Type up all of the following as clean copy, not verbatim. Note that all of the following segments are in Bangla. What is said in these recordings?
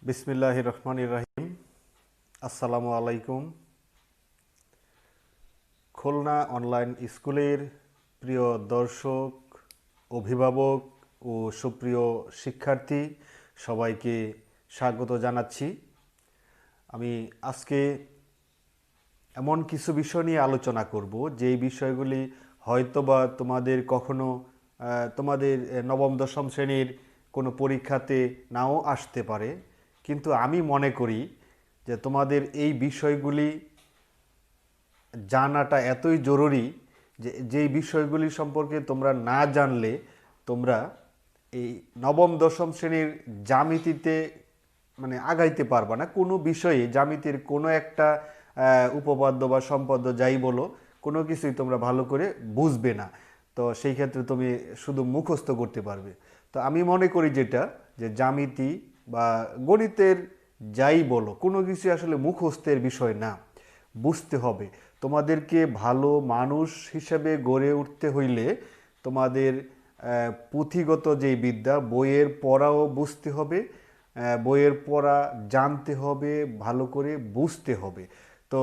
বিসমিল্লাহির রহমানির রহিম। আসসালামু আলাইকুম। খুলনা অনলাইন স্কুলের প্রিয় দর্শক, অভিভাবক ও সুপ্রিয় শিক্ষার্থী সবাইকে স্বাগত জানাচ্ছি। আমি আজকে এমন কিছু বিষয় নিয়ে আলোচনা করব যেই বিষয়গুলি হয়তোবা তোমাদের কখনো তোমাদের নবম দশম শ্রেণীর কোনো পরীক্ষাতে নাও আসতে পারে, কিন্তু আমি মনে করি যে তোমাদের এই বিষয়গুলি জানাটা এতই জরুরি যে যেই বিষয়গুলি সম্পর্কে তোমরা না জানলে তোমরা এই নবম দশম শ্রেণীর জ্যামিতিতে মানে আগাইতে পারবা না। কোনো বিষয়ে জ্যামিতির কোনো একটা উপপাদ্য বা সম্পাদ্য যাই বলো, কোনো কিছুই তোমরা ভালো করে বুঝবে না। তো সেই ক্ষেত্রে তুমি শুধু মুখস্থ করতে পারবে। তো আমি মনে করি যেটা যে জ্যামিতি বা গণিতের যাই বলো, কোনো কিছু আসলে মুখস্থের বিষয় না, বুঝতে হবে। তোমাদেরকে ভালো মানুষ হিসেবে গড়ে উঠতে হইলে তোমাদের পুঁথিগত যেই বিদ্যা, বইয়ের পড়াও বুঝতে হবে, বইয়ের পড়া জানতে হবে, ভালো করে বুঝতে হবে। তো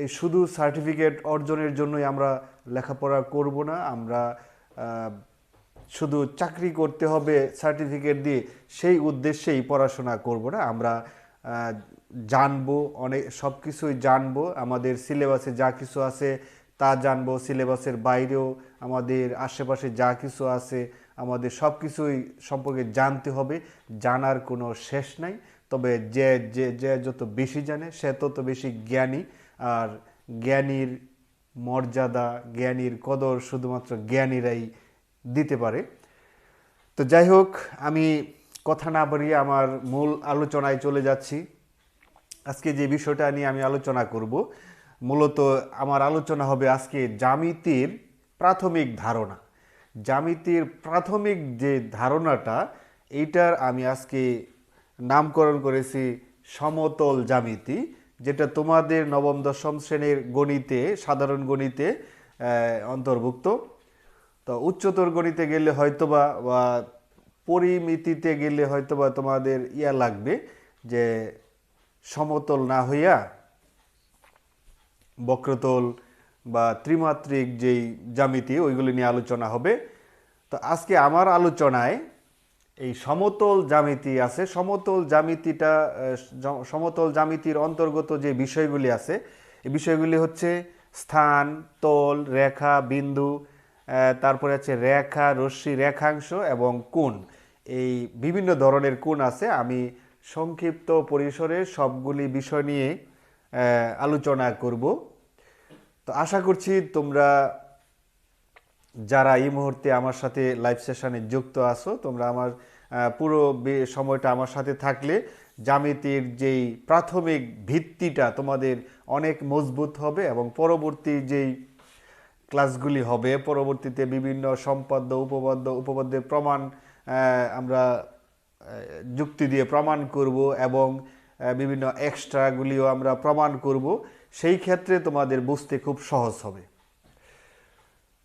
এই শুধু সার্টিফিকেট অর্জনের জন্যই আমরা লেখাপড়া করব না। আমরা শুধু চাকরি করতে হবে সার্টিফিকেট দিয়ে, সেই উদ্দেশ্যেই পড়াশোনা করব না। আমরা জানবো, অনেক সব কিছুই জানবো। আমাদের সিলেবাসে যা কিছু আছে তা জানবো, সিলেবাসের বাইরেও আমাদের আশেপাশে যা কিছু আছে আমাদের সব কিছুই সম্পর্কে জানতে হবে। জানার কোনো শেষ নাই। তবে যে যে যে যত বেশি জানে সে তত বেশি জ্ঞানী। আর জ্ঞানীর মর্যাদা, জ্ঞানীর কদর শুধুমাত্র জ্ঞানীরাই দিতে পারে। তো যাই হোক, আমি কথা না বাড়িয়ে আমার মূল আলোচনায় চলে যাচ্ছি। আজকে যে বিষয়টা নিয়ে আমি আলোচনা করব, মূলত আমার আলোচনা হবে আজকে জ্যামিতির প্রাথমিক ধারণা। জ্যামিতির প্রাথমিক যে ধারণাটা, এইটার আমি আজকে নামকরণ করেছি সমতল জ্যামিতি, যেটা তোমাদের নবম দশম শ্রেণীর গণিতে, সাধারণ গণিতে অন্তর্ভুক্ত। তো উচ্চতর গণিতে গেলে হয়তোবা বা পরিমিতিতে গেলে হয়তোবা তোমাদের লাগবে যে সমতল না হইয়া বক্রতল বা ত্রিমাত্রিক যেই জ্যামিতি, ওইগুলি নিয়ে আলোচনা হবে। তো আজকে আমার আলোচনায় এই সমতল জ্যামিতি আছে। সমতল জ্যামিতিটা সমতল জ্যামিতির অন্তর্গত যে বিষয়গুলি আছে, এই বিষয়গুলি হচ্ছে স্থান, তল, রেখা, বিন্দু, তারপরে আছে রেখা, রশ্মি, রেখাংশ এবং কোণ। এই বিভিন্ন ধরনের কোণ আছে। আমি সংক্ষিপ্ত পরিসরে সবগুলি বিষয় নিয়ে আলোচনা করব। তো আশা করছি তোমরা যারা এই মুহূর্তে আমার সাথে লাইভ সেশনে যুক্ত আছো, তোমরা আমার পুরো সময়টা আমার সাথে থাকলে জ্যামিতির যেই প্রাথমিক ভিত্তিটা তোমাদের অনেক মজবুত হবে এবং পরবর্তী যেই ক্লাসগুলি হবে, পরবর্তীতে বিভিন্ন সম্পাদ্য, উপপাদ্যের প্রমাণ আমরা যুক্তি দিয়ে প্রমাণ করব এবং বিভিন্ন এক্সট্রাগুলিও আমরা প্রমাণ করব। সেই ক্ষেত্রে তোমাদের বুঝতে খুব সহজ হবে।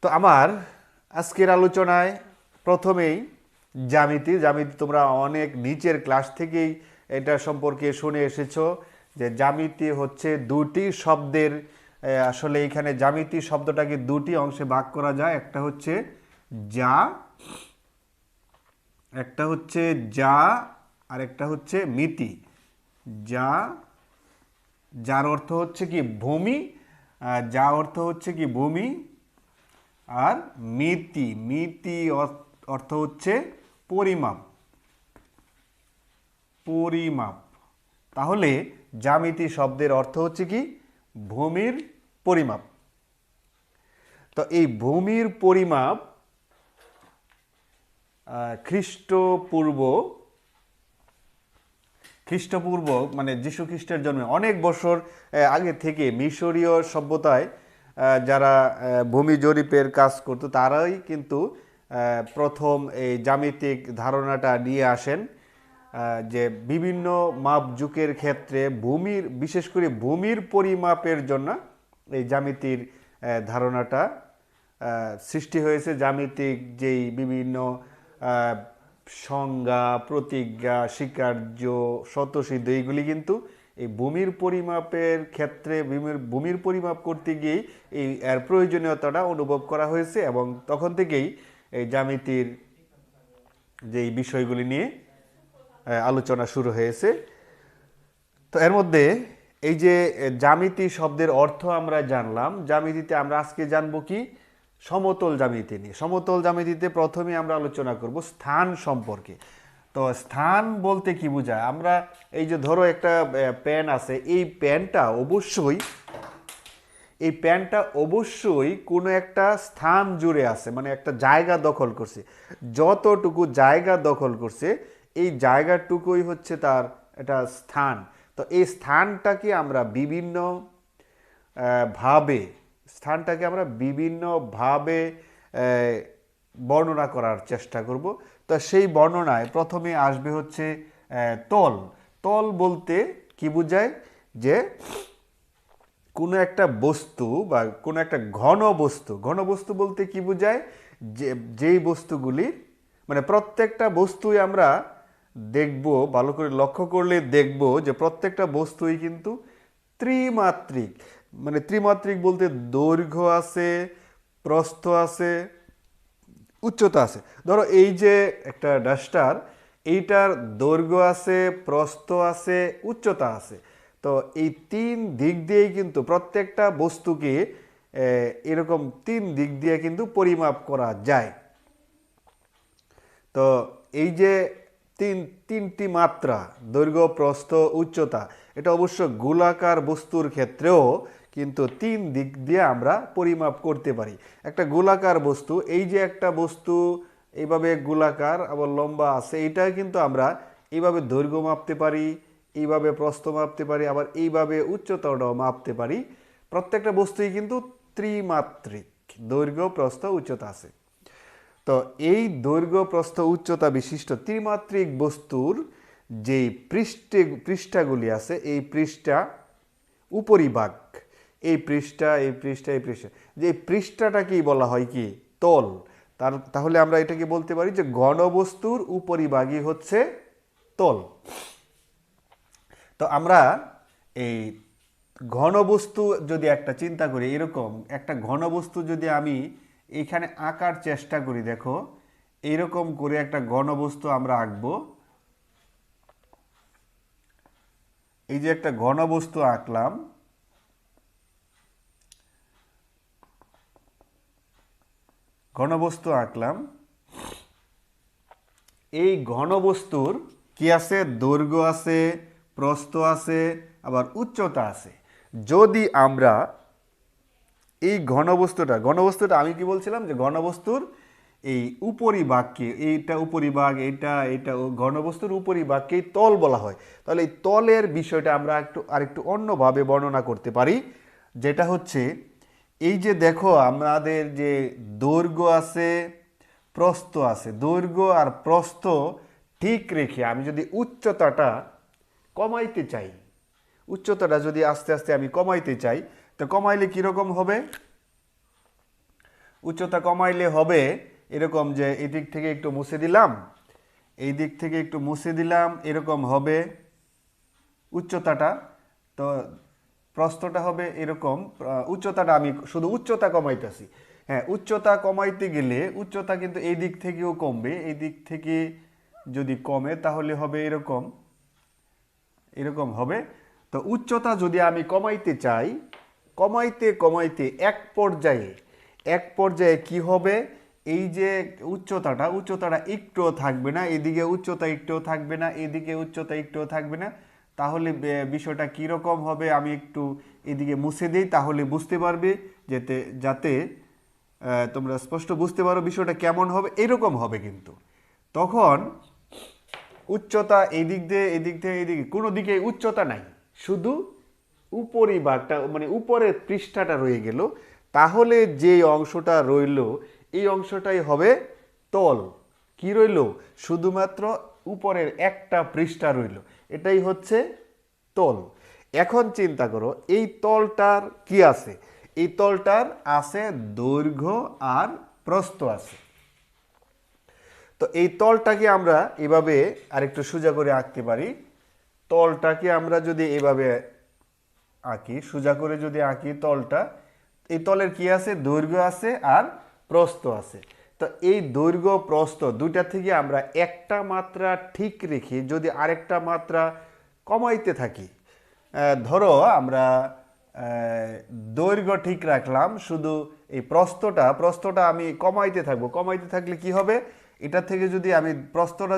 তো আমার আজকের আলোচনায় প্রথমেই জ্যামিতি তোমরা অনেক নিচের ক্লাস থেকেই এটা সম্পর্কে শুনে এসেছো যে জ্যামিতি হচ্ছে দুটি শব্দের, আসলে এখানে জ্যামিতি শব্দটাকে দুটি অংশে ভাগ করা যায়। একটা হচ্ছে যা, একটা হচ্ছে যা, আর একটা হচ্ছে মিতি। যা, যার অর্থ হচ্ছে কি ভূমি, যা অর্থ হচ্ছে কি ভূমি, আর মিতি, অর্থ হচ্ছে পরিমাপ। পরিমাপ। তাহলে জ্যামিতি শব্দের অর্থ হচ্ছে কি ভূমির পরিমাপ। তো এই ভূমির পরিমাপ খ্রিস্টপূর্ব মানে যীশু খ্রিস্টের জন্মে অনেক বছর আগে থেকে মিশরীয় সভ্যতায় যারা ভূমি জরিপের কাজ করতো তারাই কিন্তু প্রথম এই জ্যামিতিক ধারণাটা নিয়ে আসেন। যে বিভিন্ন মাপজোকের ক্ষেত্রে ভূমির, বিশেষ করে ভূমির পরিমাপের জন্য এই জ্যামিতির ধারণাটা সৃষ্টি হয়েছে। জ্যামিতিক যেই বিভিন্ন সংজ্ঞা, প্রতিজ্ঞা, স্বীকার্য, স্বতঃসিদ্ধ এইগুলি কিন্তু এই ভূমির পরিমাপের ক্ষেত্রে ভূমির পরিমাপ করতে গিয়েই এর প্রয়োজনীয়তাটা অনুভব করা হয়েছে এবং তখন থেকেই এই জ্যামিতির যে বিষয়গুলি নিয়ে আলোচনা শুরু হয়েছে। তো এর মধ্যে এই যে জ্যামিতি শব্দের অর্থ আমরা জানলাম, জ্যামিতিতে আমরা আজকে জানবো কি সমতল জ্যামিতি নিয়ে। সমতল জ্যামিতিতে প্রথমে আমরা আলোচনা করব স্থান সম্পর্কে। তো স্থান বলতে কি বোঝায়? আমরা এই যে ধরো একটা পেন আছে, এই পেনটা অবশ্যই কোনো একটা স্থান জুড়ে আছে, মানে একটা জায়গা দখল করছে। যতটুকু জায়গা দখল করছে এই জায়গাটুকুই হচ্ছে তার একটা স্থান। তো এই স্থানটাকে আমরা বিভিন্নভাবে বর্ণনা করার চেষ্টা করব। তো সেই বর্ণনায় প্রথমে আসবে হচ্ছে তল। তল বলতে কি বোঝায়? যে কোনো একটা বস্তু বা কোনো একটা ঘনবস্তু বলতে কি বোঝায়? যেই বস্তুগুলির মানে প্রত্যেকটা বস্তুই আমরা দেখব, ভালো করে লক্ষ্য করলে দেখব যে প্রত্যেকটা বস্তুই কিন্তু ত্রিমাত্রিক। মানে ত্রিমাত্রিক বলতে দৈর্ঘ্য আছে, প্রস্থ আছে, উচ্চতা আছে। ধরো এই যে একটা ডাস্টার, এইটার দৈর্ঘ্য আছে, প্রস্থ আছে, উচ্চতা আছে। তো এই তিন দিক দিয়েই কিন্তু প্রত্যেকটা বস্তুকে এরকম তিন দিক দিয়ে কিন্তু পরিমাপ করা যায়। তো এই যে তিনটি মাত্রা, দৈর্ঘ্য, প্রস্থ, উচ্চতা, এটা অবশ্য গোলাকার বস্তুর ক্ষেত্রেও কিন্তু তিন দিক দিয়ে আমরা পরিমাপ করতে পারি। একটা গোলাকার বস্তু, এই যে একটা বস্তু এইভাবে গোলাকার আবার লম্বা আছে, এইটা কিন্তু আমরা এইভাবে দৈর্ঘ্য মাপতে পারি, এইভাবে প্রস্থ মাপতে পারি, আবার এইভাবে উচ্চতাটাও মাপতে পারি। প্রত্যেকটা বস্তুই কিন্তু ত্রিমাত্রিক, দৈর্ঘ্য, প্রস্থ, উচ্চতা আছে। তো এই দৈর্ঘ্য, প্রস্থ, উচ্চতা বিশিষ্ট ত্রিমাত্রিক বস্তুর যেই পৃষ্ঠাগুলি আছে, এই পৃষ্ঠা উপরিভাগ, এই পৃষ্ঠা যে পৃষ্ঠাটাকেই বলা হয় কি তল। তাহলে আমরা এটাকে বলতে পারি যে ঘনবস্তুর উপরিভাগই হচ্ছে তল। তো আমরা এই ঘনবস্তু যদি একটা চিন্তা করি, এরকম একটা ঘনবস্তু যদি আমি এইখানে আঁকার চেষ্টা করি, দেখো এইরকম করে একটা ঘনবস্তু আমরা আঁকবো। এই যে একটা ঘনবস্তু আঁকলাম, এই ঘনবস্তুর কি আছে? দৈর্ঘ্য আছে, প্রস্থ আছে, আবার উচ্চতা আছে। যদি আমরা এই ঘনবস্তুটা আমি কি বলছিলাম যে ঘনবস্তুর এই উপরিভাগকে, এইটা উপরিভাগ, এইটা ঘনবস্তুর উপরিভাগকেই তল বলা হয়। তাহলে এই তলের বিষয়টা আমরা আরেকটু অন্যভাবে বর্ণনা করতে পারি, যেটা হচ্ছে এই যে দেখো আমাদের যে দৈর্ঘ্য আছে, প্রস্থ আছে, দৈর্ঘ্য আর প্রস্থ ঠিক রেখে আমি যদি উচ্চতাটা কমাইতে চাই, উচ্চতাটা যদি আস্তে আস্তে আমি কমাইতে চাই, তো কমাইলে কীরকম হবে? উচ্চতা কমাইলে হবে এরকম যে এই দিক থেকে একটু মুছে দিলাম, এই দিক থেকে একটু মুছে দিলাম, এরকম হবে উচ্চতাটা। তো প্রস্থটা হবে এরকম, উচ্চতাটা আমি শুধু উচ্চতা কমাইতেছি। হ্যাঁ, উচ্চতা কমাইতে গেলে উচ্চতা কিন্তু এই দিক থেকেও কমবে, এই দিক থেকে যদি কমে তাহলে হবে এরকম হবে। তো উচ্চতা যদি আমি কমাইতে চাই, কমাইতে এক পর্যায়ে কি হবে? এই যে উচ্চতাটা একটুও থাকবে না, এদিকে উচ্চতা একটুও থাকবে না, এদিকে উচ্চতা একটুও থাকবে না। তাহলে বিষয়টা কীরকম হবে? আমি একটু এদিকে মুছে দিই, তাহলে বুঝতে পারবে, যাতে তোমরা স্পষ্ট বুঝতে পারো বিষয়টা কেমন হবে। এরকম হবে কিন্তু তখন উচ্চতা এদিকে কোনো দিকে উচ্চতা নাই, শুধু উপরিভাগটা মানে উপরের পৃষ্ঠাটা রয়ে গেল। তাহলে যে অংশটা রইল, এই অংশটাই হবে তল। কি রইল? শুধুমাত্র উপরের একটা পৃষ্ঠা রইল, এটাই হচ্ছে তল। এখন চিন্তা করো এই তলটার কি আছে? এই তলটার আছে দৈর্ঘ্য আর প্রস্থ আছে। তো এই তলটাকে আমরা এভাবে আরেকটু সোজা করে আঁকতে পারি। তলটাকে আমরা যদি এভাবে আঁকি, সোজা করে যদি আঁকি তলটা, এই তলের কি আছে, দৈর্ঘ্য আছে আর প্রস্থ আছে। তো এই দৈর্ঘ্য প্রস্থ দুইটা থেকে আমরা একটা মাত্রা ঠিক রেখে যদি আরেকটা মাত্রা কমাইতে থাকি, ধরো আমরা দৈর্ঘ্য ঠিক রাখলাম, শুধু এই প্রস্থটা আমি কমাইতে থাকবো। কমাইতে থাকলে কি হবে, এটা থেকে যদি আমি প্রস্থটা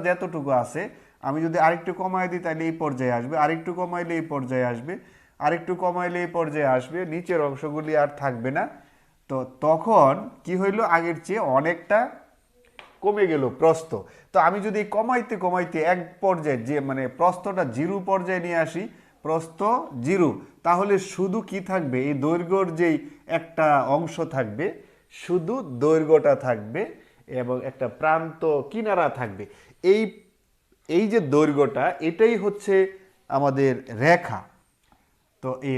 যতটুকু আছে আমি যদি আরেকটু কমাই দিই তাহলে এই পর্যায়ে আসবে, আরেকটু কমাইলে এই পর্যায়ে আসবে, আরেকটু কমাইলে এই পর্যায়ে আসবে, নিচের অংশগুলি আর থাকবে না। তো তখন কি হইলো, আগের চেয়ে অনেকটা কমে গেল প্রস্থ। তো আমি যদি কমাইতে কমাইতে এক পর্যায়ে যে মানে প্রস্থটা জিরো পর্যায়ে নিয়ে আসি, প্রস্থ জিরো, তাহলে শুধু কি থাকবে, এই দৈর্ঘ্যর যেই একটা অংশ থাকবে, শুধু দৈর্ঘ্যটা থাকবে এবং একটা প্রান্ত কিনারা থাকবে। এই এই যে দৈর্ঘ্যটা, এটাই হচ্ছে আমাদের রেখা। তো এই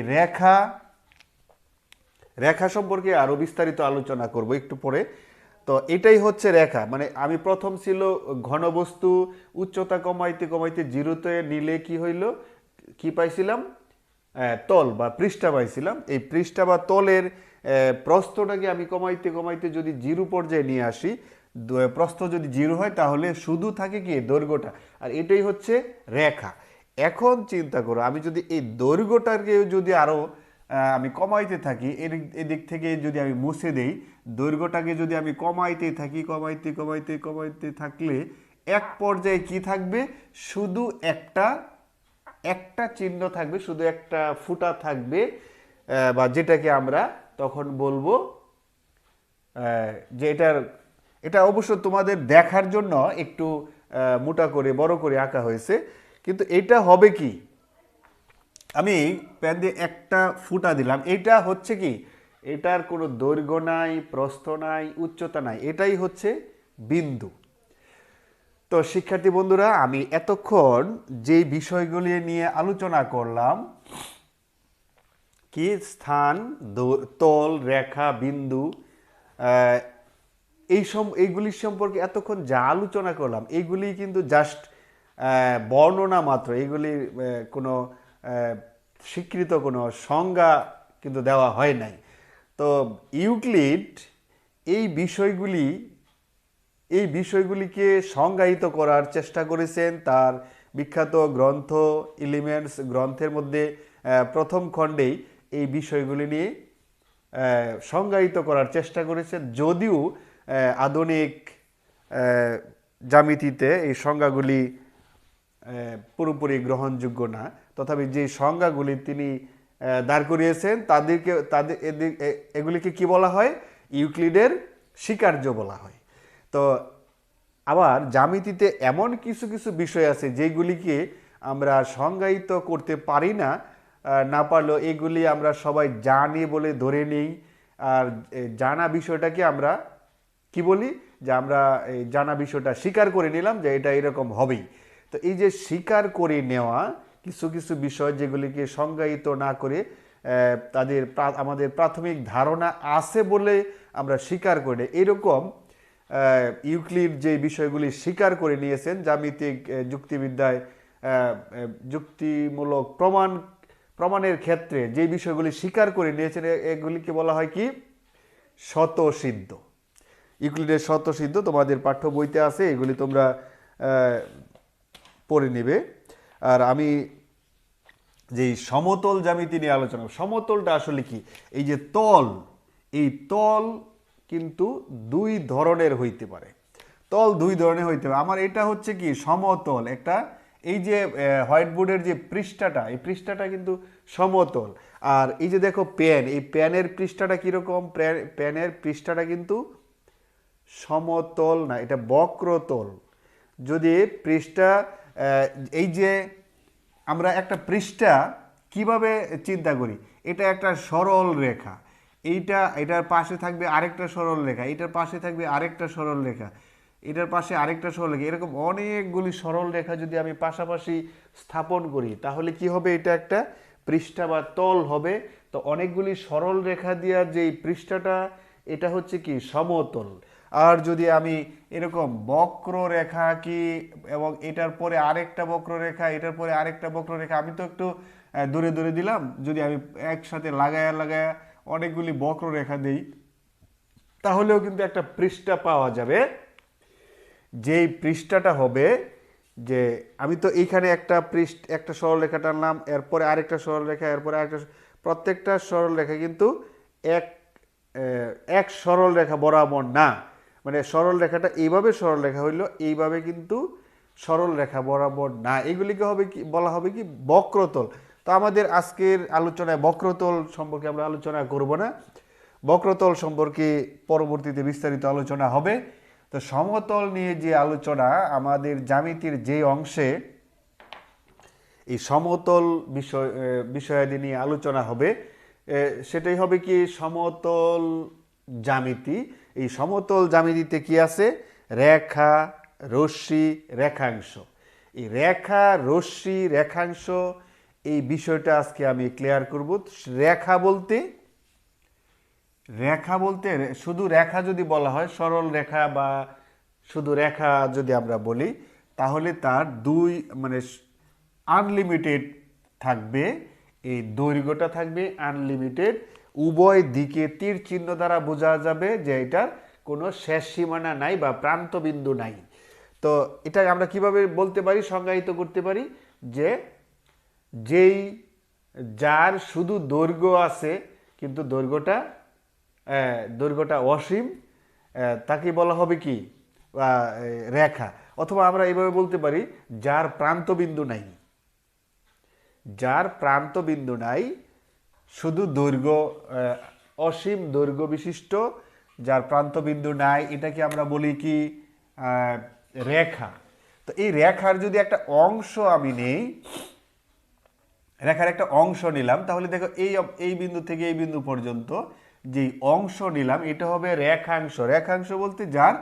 রেখা সম্পর্কে আরো বিস্তারিত আলোচনা করব একটু পরে। তো এটাই হচ্ছে রেখা। মানে আমি প্রথম ছিল ঘনবস্তু, উচ্চতা কমাইতে কমাইতে জিরোতে নিলে কি হইল, কি পাইছিলাম, তল বা পৃষ্ঠা পাইছিলাম। এই পৃষ্ঠা বা তলের প্রস্থটাকে আমি কমাইতে কমাইতে যদি জিরো পর্যায়ে নিয়ে আসি, প্রস্থ যদি জিরো হয় তাহলে শুধু থাকে কি দৈর্ঘ্যটা, আর এটাই হচ্ছে রেখা। এখন চিন্তা করো, আমি যদি এই দৈর্ঘ্যটাকে যদি আরো আমি কমাইতে থাকি, এদিক থেকে যদি আমি মুছে দেই, দৈর্ঘ্যটাকে যদি আমি কমাইতে থাকি, কমাইতে কমাইতে কমাইতে থাকলে এক পর্যায়ে কি থাকবে, শুধু একটা চিহ্ন থাকবে, শুধু একটা ফুটা থাকবে, বা যেটাকে আমরা তখন বলবো যে এটা অবশ্য তোমাদের দেখার জন্য একটু মোটা করে বড় করে আঁকা হয়েছে, কিন্তু এটা হবে কি, আমি প্যান দিয়ে একটা ফুটা দিলাম, এটা হচ্ছে কি, এটার কোনো দৈর্ঘ্য নাই, প্রস্থ নাই, উচ্চতা নাই, এটাই হচ্ছে বিন্দু। তো শিক্ষার্থী বন্ধুরা, আমি এতক্ষণ যে বিষয়গুলি নিয়ে আলোচনা করলাম, কি স্থান, তল, রেখা, বিন্দু, এইগুলির সম্পর্কে এতক্ষণ যা আলোচনা করলাম, এইগুলি কিন্তু জাস্ট বর্ণনা মাত্র। এইগুলির কোনো স্বীকৃত কোনো সংজ্ঞা কিন্তু দেওয়া হয় নাই। তো ইউক্লিড এই বিষয়গুলিকে সংজ্ঞায়িত করার চেষ্টা করেছেন তার বিখ্যাত গ্রন্থ এলিমেন্টস গ্রন্থের মধ্যে। প্রথম খণ্ডেই এই বিষয়গুলি নিয়ে সংজ্ঞায়িত করার চেষ্টা করেছেন, যদিও আধুনিক জ্যামিতিতে এই সংজ্ঞাগুলি পুরোপুরি গ্রহণযোগ্য না। তথাপি যে সংজ্ঞাগুলি তিনি দাঁড় করিয়েছেন এগুলিকে কি বলা হয়, ইউক্লিডের স্বীকার্য বলা হয়। তো আবার জ্যামিতিতে এমন কিছু কিছু বিষয় আছে যেগুলিকে আমরা সংজ্ঞায়িত করতে পারি না, না পারলেও এগুলি আমরা সবাই জানি বলে ধরে নিই। আর জানা বিষয়টাকে আমরা কি বলি, যে আমরা এই জানা বিষয়টা স্বীকার করে নিলাম যে এটা এরকম হবেই। তো এই যে স্বীকার করে নেওয়া কিছু কিছু বিষয় যেগুলিকে সংজ্ঞায়িত না করে আমাদের প্রাথমিক ধারণা আছে বলে আমরা স্বীকার করি, এরকম ইউক্লিড যে বিষয়গুলি স্বীকার করে নিয়েছেন জ্যামিতিক যুক্তিবিদ্যায়, যুক্তিমূলক প্রমাণের ক্ষেত্রে যে বিষয়গুলি স্বীকার করে নিয়েছেন, এগুলিকে বলা হয় কি, স্বতঃসিদ্ধ। ইউক্লিডের স্বতঃসিদ্ধ তোমাদের পাঠ্য বইতে আছে, এগুলি তোমরা পড়ে নেবে। আর আমি যেই সমতল জ্যামিতি নিয়ে আলোচনা, সমতলটা আসলে কি, এই যে তল, এই তল কিন্তু দুই ধরনের হইতে পারে। তল দুই ধরনের হইতে পারে। আমার এটা হচ্ছে কি সমতল, একটা এই যে হোয়াইট বোর্ডের যে পৃষ্ঠাটা, এই পৃষ্ঠাটা কিন্তু সমতল। আর এই যে দেখো পেন, এই পেনের পৃষ্ঠাটা কিরকম, পেনের পৃষ্ঠাটা কিন্তু সমতল না, এটা বক্রতল। যদি পৃষ্ঠা, এই যে আমরা একটা পৃষ্ঠা কিভাবে চিন্তা করি, এটা একটা সরল রেখা, এটার পাশে থাকবে আরেকটা সরল রেখা, এটার পাশে থাকবে আরেকটা সরল রেখা, এটার পাশে আরেকটা সরল রেখা, এরকম অনেকগুলি সরল রেখা যদি আমি পাশাপাশি স্থাপন করি, তাহলে কি হবে, এটা একটা পৃষ্ঠা বা তল হবে। তো অনেকগুলি সরল রেখা দিয়া যেই পৃষ্ঠাটা, এটা হচ্ছে কি সমতল। আর যদি আমি এরকম বক্ররেখা কি এবং এটার পরে আরেকটা বক্ররেখা, এটার পরে আরেকটা বক্ররেখা, আমি তো একটু দূরে দূরে দিলাম, যদি আমি একসাথে লাগায়া লাগায়া অনেকগুলি বক্ররেখা দেই, তাহলেও কিন্তু একটা পৃষ্ঠা পাওয়া যাবে। যেই পৃষ্ঠাটা হবে, যে আমি তো এইখানে একটা সরলরেখা টানলাম, এরপরে আরেকটা সরলরেখা, এরপরে আরেকটা, প্রত্যেকটা সরলরেখা কিন্তু এক এক সরলরেখা বরাবর না, মানে সরলরেখাটা এইভাবে সরলরেখা হইলো, এইভাবে কিন্তু সরলরেখা বরাবর না, এগুলিকে হবে কি বলা হবে কি বক্রতল। তো আমাদের আজকের আলোচনায় বক্রতল সম্পর্কে আমরা আলোচনা করব না, বক্রতল সম্পর্কে পরবর্তীতে বিস্তারিত আলোচনা হবে। তো সমতল নিয়ে যে আলোচনা, আমাদের জ্যামিতির যে অংশে এই সমতল বিষয়াদি নিয়ে আলোচনা হবে, সেটাই হবে কি সমতল জ্যামিতি। এই সমতল জ্যামিতিতে কি আছে? রেখা, রশ্মি, রেখাংশ। এই রেখা, রশ্মি, রেখাংশ, এই বিষয়টা আজকে আমি ক্লিয়ার করব। রেখা বলতে শুধু রেখা যদি বলা হয়, সরল রেখা বা শুধু রেখা যদি আমরা বলি, তাহলে তার মানে আনলিমিটেড থাকবে, এই দৈর্ঘ্যটা থাকবে আনলিমিটেড, উভয় দিকে তীর চিহ্ন দ্বারা বোঝা যাবে যে এটার কোনো শেষ সীমানা নাই বা প্রান্ত বিন্দু নাই। তো এটা আমরা কিভাবে বলতে পারি, সংজ্ঞায়িত করতে পারি, যে যার শুধু দৈর্ঘ্য আছে কিন্তু দৈর্ঘ্যটা অসীম, তাকে বলা হবে কি রেখা। অথবা আমরা এইভাবে বলতে পারি, যার প্রান্তবিন্দু নাই, যার প্রান্তবিন্দু নাই, শুধু দৈর্ঘ্য অসীম দৈর্ঘ্য বিশিষ্ট, যার প্রান্তবিন্দু নাই, এটাকে আমরা বলি কি রেখা। তো এই রেখার যদি একটা অংশ আমি নেই, রেখার একটা অংশ নিলাম, তাহলে দেখো এই বিন্দু থেকে এই বিন্দু পর্যন্ত যে অংশ নিলাম, এটা হবে রেখাংশ। রেখাংশ বলতে যার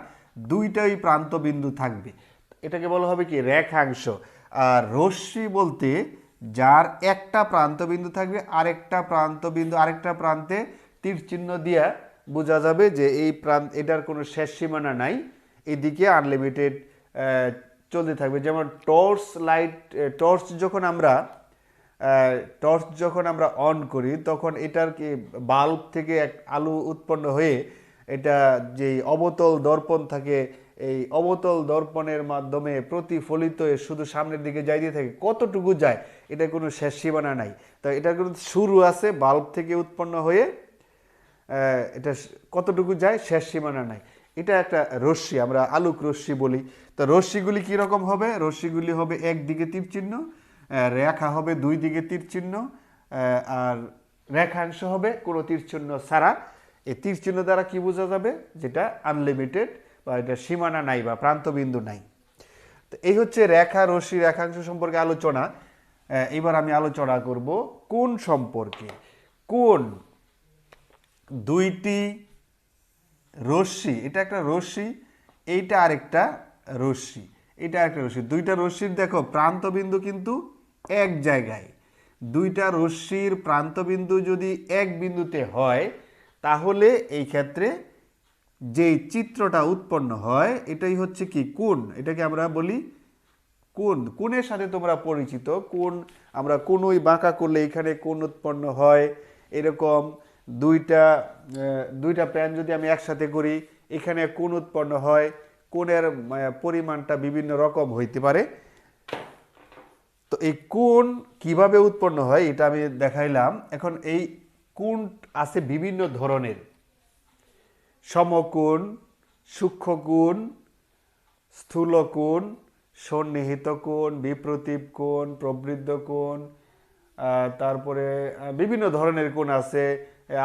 দুইটাই প্রান্ত বিন্দু থাকবে, এটাকে বলা হবে কি রেখাংশ। আর রশ্মি বলতে যার একটা প্রান্ত বিন্দু থাকবে, আরেকটা প্রান্তে তীর চিহ্ন দিয়ে বোঝা যাবে যে এটার কোনো শেষ সীমানা নাই, এদিকে আনলিমিটেড চলতে থাকবে। যেমন টর্চ যখন আমরা অন করি, তখন এটার কি বাল্ব থেকে এক আলো উৎপন্ন হয়ে এটা যে অবতল দর্পণ থাকে, এই অবতল দর্পণের মাধ্যমে প্রতিফলিত হয়ে শুধু সামনের দিকে যাইতে থাকে, কতটুকু যায় এটা কোনো শেষ সীমানা নাই। তো এটার কোনো শুরু আছে, বাল্ব থেকে উৎপন্ন হয়ে এটা কতটুকু যায় শেষ সীমানা নাই। এটা একটা রশ্মি, আমরা আলোক রশ্মি বলি। তো রশ্মিগুলি কীরকম হবে? রশ্মিগুলি হবে একদিকে তীর চিহ্ন, রেখা হবে দুই দিকে তীর চিহ্ন, আর রেখাংশ হবে কোনো তীর চিহ্ন ছাড়া। এই তীর চিহ্ন দ্বারা কি বোঝা যাবে? যেটা আনলিমিটেড বা এটা সীমানা নাই বা প্রান্তবিন্দু নাই। তো এই হচ্ছে রেখা, রশ্মি, রেখাংশ সম্পর্কে আলোচনা। এবার আমি আলোচনা করব কোণ সম্পর্কে। কোণ, দুইটি রশ্মি, এটা একটা রশ্মি, এইটা আরেকটা রশ্মি, এটা একটা রশ্মি, দুইটা রশ্মির দেখো প্রান্তবিন্দু কিন্তু এক জায়গায়। দুইটা রশ্মির প্রান্তবিন্দু যদি এক বিন্দুতে হয়, তাহলে এই ক্ষেত্রে যেই চিত্রটা উৎপন্ন হয় এটাই হচ্ছে কি কোণ। এটাকে আমরা বলি কোণ। কোণের সাথে তোমরা পরিচিত, কোণ আমরা কোণই বাঁকা করলে এখানে কোণ উৎপন্ন হয়। এরকম দুইটা প্যান যদি আমি একসাথে করি, এখানে কোণ উৎপন্ন হয়। কোণের পরিমাণটা বিভিন্ন রকম হইতে পারে। তো এই কোণ কিভাবে উৎপন্ন হয় এটা আমি দেখাইলাম। এখন এই কোণ আছে বিভিন্ন ধরনের, সমকোণ, সূক্ষ্মকোণ, স্থূলকোণ, সন্নিহিত কোণ, বিপ্রতীপ কোণ, প্রবৃদ্ধ কোণ, তারপরে বিভিন্ন ধরনের কোণ আছে,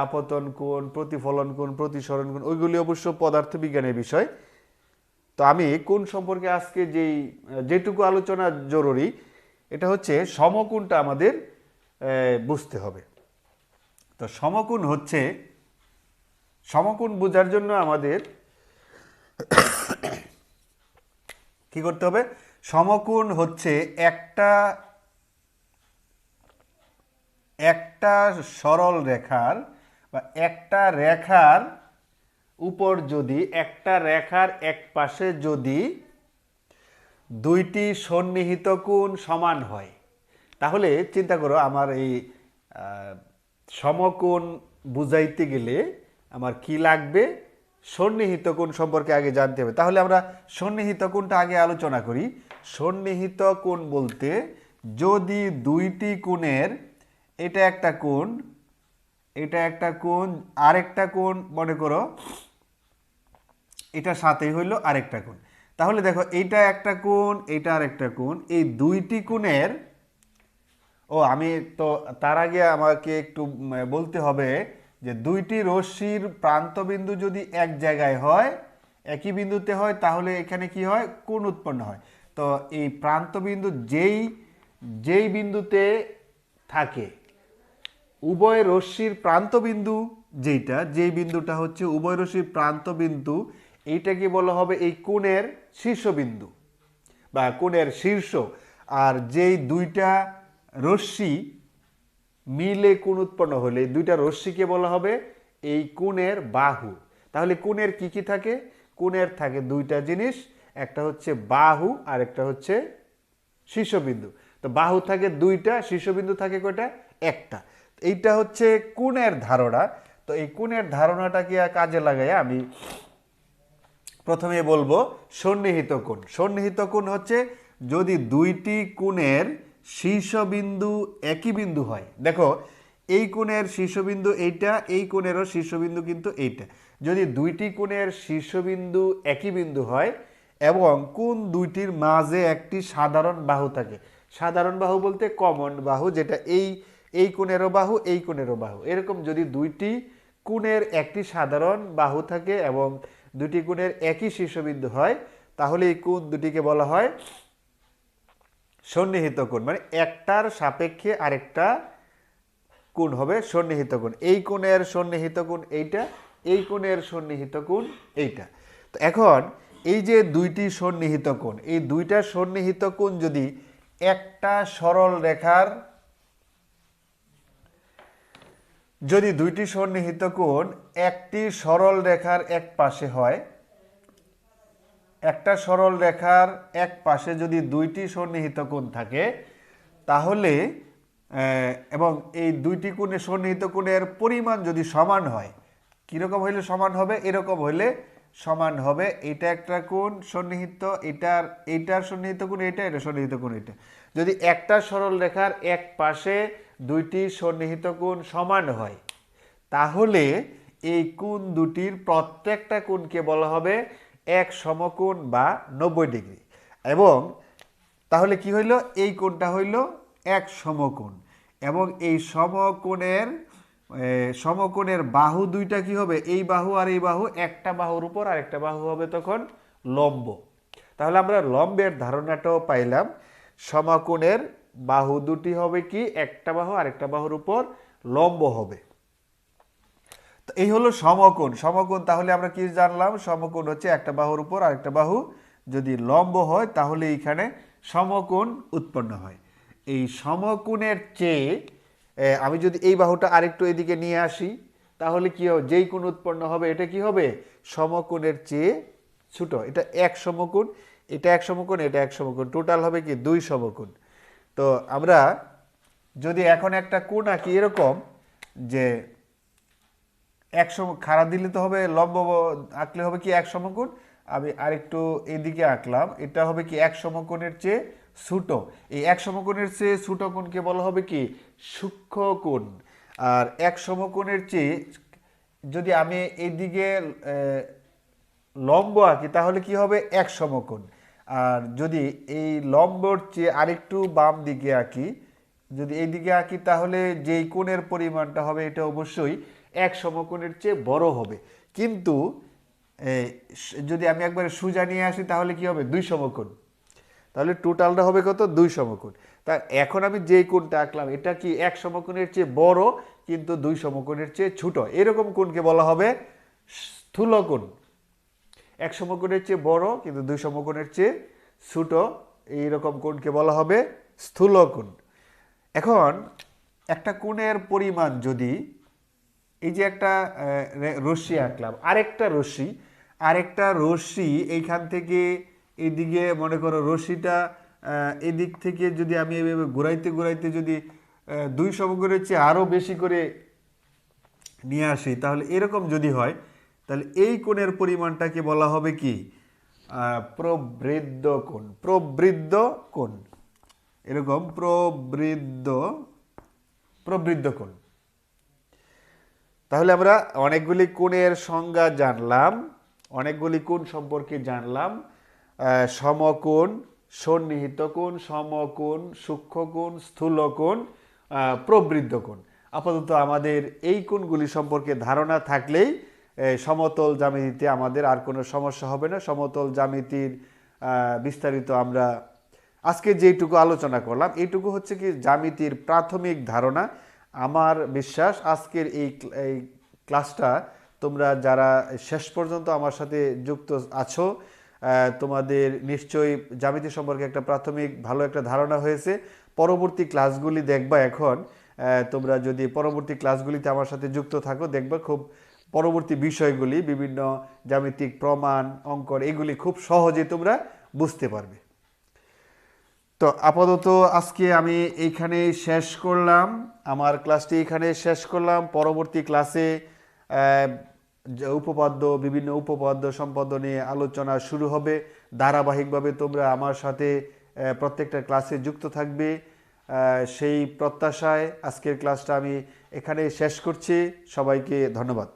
আপতন কোণ, প্রতিফলন কোণ, প্রতিসরণ কোণ, ওইগুলি অবশ্য পদার্থবিজ্ঞানের বিষয়। তো আমি কোণ সম্পর্কে আজকে যেটুকু আলোচনা জরুরি, এটা হচ্ছে সমকোণটা আমাদের বুঝতে হবে। তো সমকোণ বোঝার জন্য আমাদের কি করতে হবে? সমকোণ হচ্ছে একটা সরল রেখার বা একটা রেখার উপর যদি একটা রেখার এক পাশে যদি দুইটি সন্নিহিত কোণ সমান হয়, তাহলে চিন্তা করো আমার এই সমকোণ বুঝাইতে গেলে আমার কি লাগবে, সন্নিহিত কোণ সম্পর্কে আগে জানতে হবে। তাহলে আমরা সন্নিহিত কোণটা আগে আলোচনা করি। সন্নিহিত কোণ বলতে যদি দুইটি কোণের, এটা একটা কোণ, এটা একটা কোণ, আরেকটা কোণ মনে করো এটা সাথেই হইল আরেকটা কোণ, তাহলে দেখো এইটা একটা কোণ, এইটা আরেকটা কোণ, এই দুইটি কোণের, আমি তো তার আগে আমাকে একটু বলতে হবে যে দুইটি রশ্মির প্রান্তবিন্দু যদি এক জায়গায় হয়, একই বিন্দুতে হয়, তাহলে এখানে কি হয়, কোণ উৎপন্ন হয়। তো এই প্রান্তবিন্দু যেই যেই বিন্দুতে থাকে, উভয় রশ্মির প্রান্তবিন্দু যেই বিন্দুটা হচ্ছে উভয় রশ্মির প্রান্তবিন্দু, এইটাকে বলা হবে এই কোণের শীর্ষবিন্দু বা কোণের শীর্ষ। আর যেই দুইটা রশ্মি মিলে কোণ উৎপন্ন হলে দুইটা রশ্মিকে বলা হবে এই কোণের বাহু। তাহলে কোণের কি কি থাকে, কোণের থাকে দুইটা জিনিস, একটা হচ্ছে বাহু আর একটা হচ্ছে শীর্ষবিন্দু। তো বাহু থাকে দুইটা, শীর্ষবিন্দু থাকে কয়টা, একটা। এইটা হচ্ছে কোণের ধারণা। তো এই কোণের ধারণাটাকে কাজে লাগাই আমি প্রথমে বলবো সন্নিহিত কোণ। সন্নিহিত কোণ হচ্ছে যদি দুইটি কোণের শীর্ষবিন্দু একই বিন্দু হয়। দেখো এই কোণের শীর্ষবিন্দু এইটা, এই কোণেরও শীর্ষবিন্দু কিন্তু এইটা। যদি দুইটি কোণের শীর্ষবিন্দু একই বিন্দু হয় এবং কোণ দুইটির মাঝে একটি সাধারণ বাহু থাকে, সাধারণ বাহু বলতে কমন বাহু, যেটা এই কোণেরও বাহু, এই কোণেরও বাহু, এরকম যদি দুইটি কোণের একটি সাধারণ বাহু থাকে এবং দুটি কোণের একই শীর্ষবিন্দু হয়, তাহলে এই কোণ দুটিকে বলা হয় সন্নিহিত কোণ। মানে একটার সাপেক্ষে আরেকটা কোণ হবে সন্নিহিত কোণ। এই কোণের সন্নিহিত কোণ এইটা, এই কোণের সন্নিহিত কোণ এইটা। তো এখন এই যে দুইটি সন্নিহিত কোণ, এই দুইটা সন্নিহিত কোণ যদি একটা সরল রেখার, যদি দুইটি সন্নিহিত কোণ একটি সরল রেখার এক পাশে হয়, একটা সরল রেখার এক পাশে যদি দুইটি সন্নিহিত কোণ থাকে, তাহলে এবং এই দুইটি কোণের সন্নিহিত কোণের পরিমাণ যদি সমান হয়, কীরকম হইলে সমান হবে, এরকম হইলে সমান হবে। এটা একটা কোণ সন্নিহিত, এইটার সন্নিহিত কোণ এটা, এটা সন্নিহিত কোণ এটা। যদি একটা সরল রেখার এক পাশে দুইটি সন্নিহিত কোণ সমান হয়, তাহলে এই কোণ দুটির প্রত্যেকটা কোণকে বলা হবে এক সমকোণ বা 90 ডিগ্রি। এবং তাহলে কি হইল, এই কোণটা হইল এক সমকোণ এবং এই সমকোণের বাহু দুইটা কি হবে, এই বাহু আর এই বাহু, একটা বাহুর উপর আরেকটা বাহু হবে তখন লম্ব। তাহলে আমরা লম্বের ধারণাটাও পাইলাম। সমকোণের বাহু দুটি হবে কি, একটা বাহু আরেকটা বাহুর উপর লম্ব হবে। তো এই হলো সমকোণ। সমকোণ তাহলে আমরা কি জানলাম, সমকোণ হচ্ছে একটা বাহুর উপর আরেকটা বাহু যদি লম্ব হয়, তাহলে এইখানে সমকোণ উৎপন্ন হয়। এই সমকোণের চেয়ে আমি যদি এই বাহুটা আরেকটু এদিকে নিয়ে আসি, তাহলে কি হবে, যেই কোণ উৎপন্ন হবে এটা কি হবে, সমকোণের চেয়ে ছোট। এটা এক সমকোণ, এটা এক সমকোণ, এটা এক সমকোণ, টোটাল হবে কি 2 সমকোণ। তো আমরা যদি এখন একটা কোণ আঁকি এরকম, যে এক খাড়া দিলে তো হবে লম্ব, আঁকলে হবে কি এক সমকোণ। আমি আরেকটু এদিকে আঁকলাম, এটা হবে কি এক সমকোণের চেয়ে ছোট। এই এক সমকোণের চেয়ে ছোট কোণকে বলা হবে কি সূক্ষ্ম কোণ। আর এক সমকোণের চেয়ে যদি আমি এইদিকে লম্ব আঁকি, তাহলে কি হবে এক সমকোণ। আর যদি এই লম্বর চেয়ে আরেকটু বাম দিকে আঁকি, যদি এইদিকে আঁকি, তাহলে যেই কোণের পরিমাণটা হবে এটা অবশ্যই এক সমকোণের চেয়ে বড় হবে। কিন্তু যদি আমি একবারে সোজা নিয়ে আসি, তাহলে কি হবে 2 সমকোণ। তাহলে টোটালটা হবে কত, 2 সমকোণ। তা এখন আমি যেই কোণটা আঁকলাম এটা কি এক সমকোণের চেয়ে বড় কিন্তু 2 সমকোণের চেয়ে ছোট, এরকম কোণকে বলা হবে স্থূলকোণ। এক সমকোণের চেয়ে বড় কিন্তু 2 সমকোণের চেয়ে ছোট, এইরকম কোণকে বলা হবে স্থূলকোণ। এখন একটা কোণের পরিমাণ যদি এই যে একটা রশ্মি আঁকলাম, আরেকটা রশ্মি এইখান থেকে এইদিকে মনে করো রশ্মিটা এদিক থেকে যদি আমি এভাবে ঘুরাইতে ঘুরাইতে যদি 2 সমকোণের চেয়ে আরও বেশি করে নিয়ে আসি, তাহলে এরকম যদি হয়, তাহলে এই কোণের পরিমাণটাকে বলা হবে কি? প্রবৃদ্ধ কোণ। প্রবৃদ্ধ কোণ, এরকম প্রবৃদ্ধ কোণ। তাহলে আমরা অনেকগুলি কোণের সংজ্ঞা জানলাম, অনেকগুলি কোণ সম্পর্কে জানলাম। সমকোণ, সন্নিহিত কোণ, সমকোণ, সূক্ষ্মকোণ, স্থূলকোণ, প্রবৃদ্ধ কোণ। আপাতত আমাদের এই কোণগুলি সম্পর্কে ধারণা থাকলেই সমতল জ্যামিতিতে আমাদের আর কোনো সমস্যা হবে না। সমতল জ্যামিতির বিস্তারিত আমরা আজকে যেটুকু আলোচনা করলাম, এইটুকু হচ্ছে কি জ্যামিতির প্রাথমিক ধারণা। আমার বিশ্বাস আজকের এই ক্লাসটা তোমরা যারা শেষ পর্যন্ত আমার সাথে যুক্ত আছো, তোমাদের নিশ্চয়ই জ্যামিতি সম্পর্কে একটা প্রাথমিক ভালো একটা ধারণা হয়েছে। পরবর্তী ক্লাসগুলি দেখবা, এখন তোমরা যদি পরবর্তী ক্লাসগুলিতে আমার সাথে যুক্ত থাকো, দেখবা খুব পরবর্তী বিষয়গুলি, বিভিন্ন জ্যামিতিক প্রমাণ, অঙ্কন, এগুলি খুব সহজে তোমরা বুঝতে পারবে। তো আপাতত আজকে আমি এইখানে শেষ করলাম, আমার ক্লাসটি এখানে শেষ করলাম। পরবর্তী ক্লাসে উপপাদ্য, বিভিন্ন উপপাদ্য সম্পাদ্য নিয়ে আলোচনা শুরু হবে। ধারাবাহিকভাবে তোমরা আমার সাথে প্রত্যেকটা ক্লাসে যুক্ত থাকবে, সেই প্রত্যাশায় আজকের ক্লাসটা আমি এখানে শেষ করছি। সবাইকে ধন্যবাদ।